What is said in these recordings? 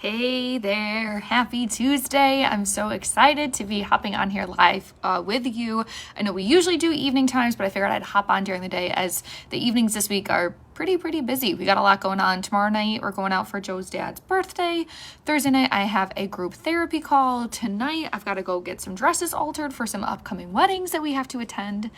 Hey there, happy Tuesday. I'm so excited to be hopping on here live with you. I know we usually do evening times, but I figured I'd hop on during the day as the evenings this week are pretty busy. We got a lot going on. Tomorrow night, we're going out for Joe's dad's birthday. Thursday night, I have a group therapy call. Tonight, I've got to go get some dresses altered for some upcoming weddings that we have to attend.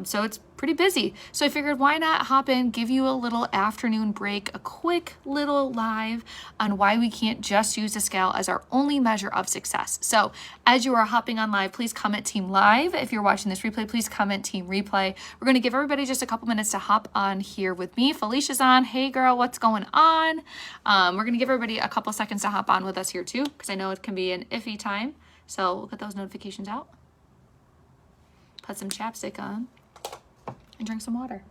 So it's pretty busy. So I figured why not hop in, give you a little afternoon break, a quick little live on why we can't just use the scale as our only measure of success. So as you are hopping on live, please comment team live. If you're watching this replay, please comment team replay. We're going to give everybody just a couple minutes to hop on here with me. Felicia's on. Hey girl, what's going on? We're going to give everybody a couple seconds to hop on with us here too, because I know it can be an iffy time. So we'll get those notifications out. Put some chapstick on and drink some water.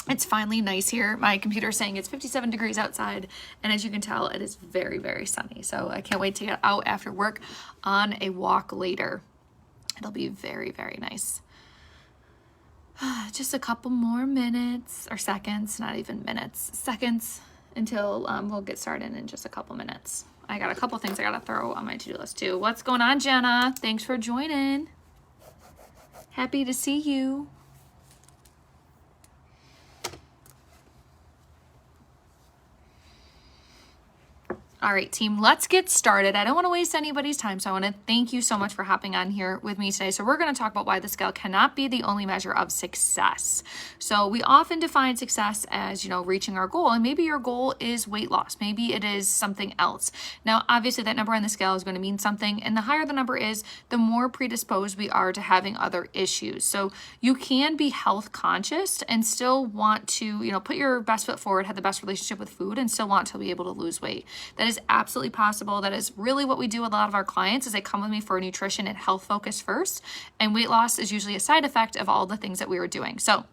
It's finally nice here. My computer's saying it's 57 degrees outside, and as you can tell, it is very sunny. So I can't wait to get out after work on a walk later. It'll be very nice. Just a couple more minutes or seconds, not even minutes, seconds until we'll get started in just a couple minutes. I got a couple things I gotta throw on my to-do list too. What's going on, Jenna? Thanks for joining. Happy to see you. All right, team, let's get started. I don't want to waste anybody's time, so I want to thank you so much for hopping on here with me today. So we're going to talk about why the scale cannot be the only measure of success. So we often define success as, reaching our goal, and maybe your goal is weight loss. Maybe it is something else. Now, obviously, that number on the scale is going to mean something, and the higher the number is, the more predisposed we are to having other issues. So you can be health conscious and still want to, put your best foot forward, have the best relationship with food, and still want to be able to lose weight. That is absolutely possible. That is really what we do with a lot of our clients is they come with me for nutrition and health focus first, and weight loss is usually a side effect of all the things that we were doing. So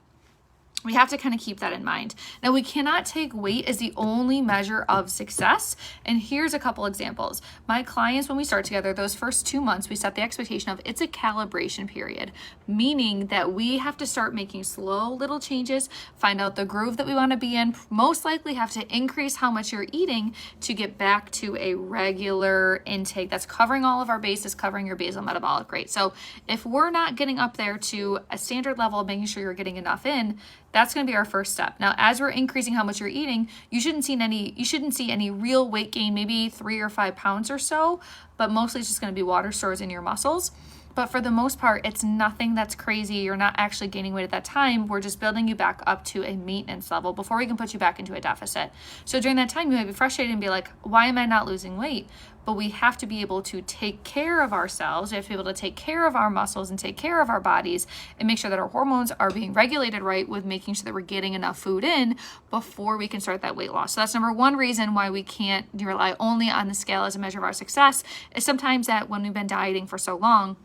we have to kind of keep that in mind. Now, we cannot take weight as the only measure of success. And here's a couple examples. My clients, when we start together, those first 2 months, we set the expectation of it's a calibration period, meaning that we have to start making slow little changes, find out the groove that we want to be in, most likely have to increase how much you're eating to get back to a regular intake that's covering all of our bases, covering your basal metabolic rate. So if we're not getting up there to a standard level of making sure you're getting enough in, that's going to be our first step. Now, as we're increasing how much you're eating, you shouldn't see any real weight gain, maybe 3 or 5 pounds or so, but mostly it's just going to be water stores in your muscles. But for the most part, it's nothing that's crazy. You're not actually gaining weight at that time. We're just building you back up to a maintenance level before we can put you back into a deficit. So during that time, you might be frustrated and be like, why am I not losing weight? But we have to be able to take care of ourselves. We have to be able to take care of our muscles and take care of our bodies and make sure that our hormones are being regulated right with making sure that we're getting enough food in before we can start that weight loss. So that's number one reason why we can't rely only on the scale as a measure of our success is sometimes that when we've been dieting for so long,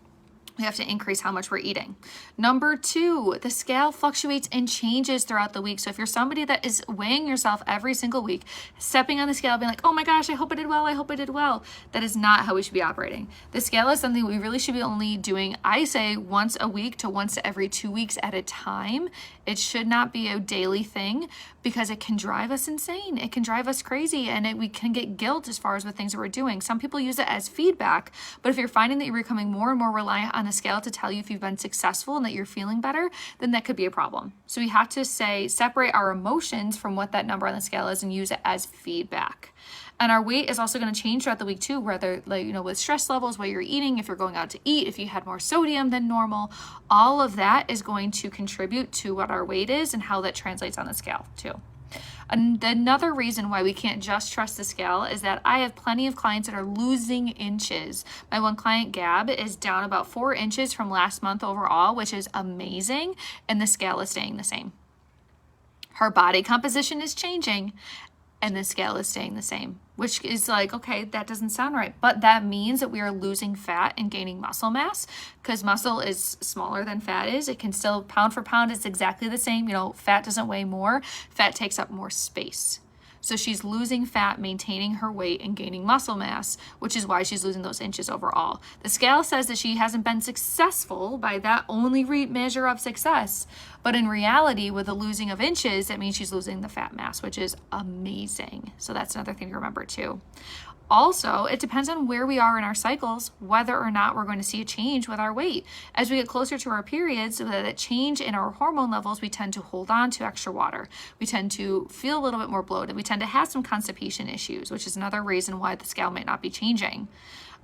we have to increase how much we're eating. Number two, the scale fluctuates and changes throughout the week. So if you're somebody that is weighing yourself every single week, stepping on the scale, being like, oh my gosh, I hope I did well, I hope I did well. That is not how we should be operating. The scale is something we really should be only doing, I say, once a week to once every 2 weeks at a time. It should not be a daily thing because it can drive us insane. It can drive us crazy, and we can get guilt as far as with things that we're doing. Some people use it as feedback, but if you're finding that you're becoming more and more reliant on the scale to tell you if you've been successful and that you're feeling better, then that could be a problem. So we have to separate our emotions from what that number on the scale is and use it as feedback. And our weight is also going to change throughout the week too, whether with stress levels, what you're eating, if you're going out to eat, if you had more sodium than normal, all of that is going to contribute to what our weight is and how that translates on the scale too. And another reason why we can't just trust the scale is that I have plenty of clients that are losing inches. My one client, Gab, is down about 4 inches from last month overall, which is amazing, and the scale is staying the same. Her body composition is changing, and the scale is staying the same, which is like, okay, that doesn't sound right. But that means that we are losing fat and gaining muscle mass because muscle is smaller than fat is. It can still, pound for pound, it's exactly the same. Fat doesn't weigh more. Fat takes up more space. So she's losing fat, maintaining her weight, and gaining muscle mass, which is why she's losing those inches overall. The scale says that she hasn't been successful by that only measure of success, But in reality, with the losing of inches, that means she's losing the fat mass, which is amazing. So that's another thing to remember too. Also, it depends on where we are in our cycles, whether or not we're going to see a change with our weight. As we get closer to our periods, with that change in our hormone levels, we tend to hold on to extra water. We tend to feel a little bit more bloated. We tend to have some constipation issues, which is another reason why the scale might not be changing.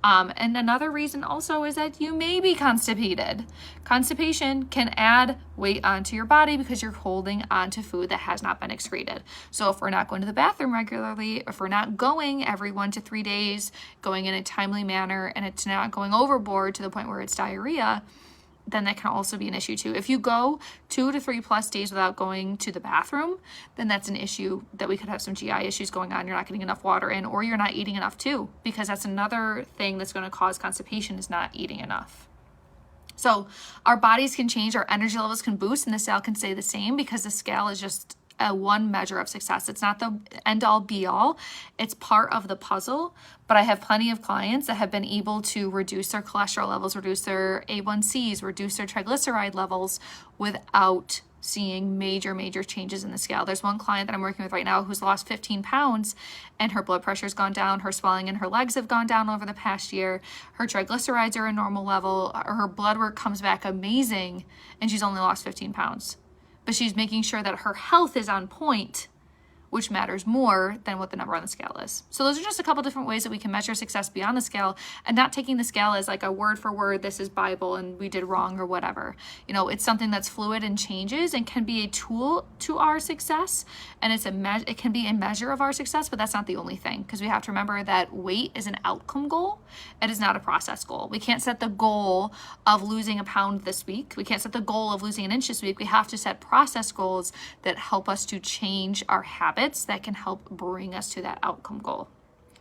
And another reason also is that you may be constipated. Constipation can add weight onto your body because you're holding onto food that has not been excreted. So if we're not going to the bathroom regularly, if we're not going every 1 to 3 days, going in a timely manner, and it's not going overboard to the point where it's diarrhea, then that can also be an issue too. If you go 2 to 3 plus days without going to the bathroom, then that's an issue that we could have some GI issues going on. You're not getting enough water in, or you're not eating enough too, because that's another thing that's going to cause constipation, is not eating enough. So our bodies can change, our energy levels can boost, and the scale can stay the same, because the scale is just one measure of success. It's not the end all be all. It's part of the puzzle. But I have plenty of clients that have been able to reduce their cholesterol levels, reduce their A1Cs, reduce their triglyceride levels without seeing major changes in the scale. There's one client that I'm working with right now who's lost 15 pounds, and her blood pressure's gone down, her swelling in her legs have gone down over the past year, her triglycerides are a normal level, her blood work comes back amazing, and she's only lost 15 pounds. But she's making sure that her health is on point, which matters more than what the number on the scale is. So those are just a couple different ways that we can measure success beyond the scale, and not taking the scale as like a word for word, this is Bible and we did wrong or whatever. You know, it's something that's fluid and changes and can be a tool to our success, and it can be a measure of our success, but that's not the only thing, because we have to remember that weight is an outcome goal. It is not a process goal. We can't set the goal of losing a pound this week. We can't set the goal of losing an inch this week. We have to set process goals that help us to change our habits that can help bring us to that outcome goal.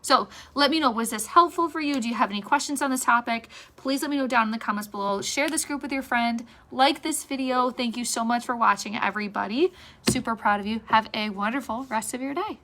So let me know, was this helpful for you? Do you have any questions on this topic? Please let me know down in the comments below. Share this group with your friend. Like this video. Thank you so much for watching, everybody. Super proud of you. Have a wonderful rest of your day.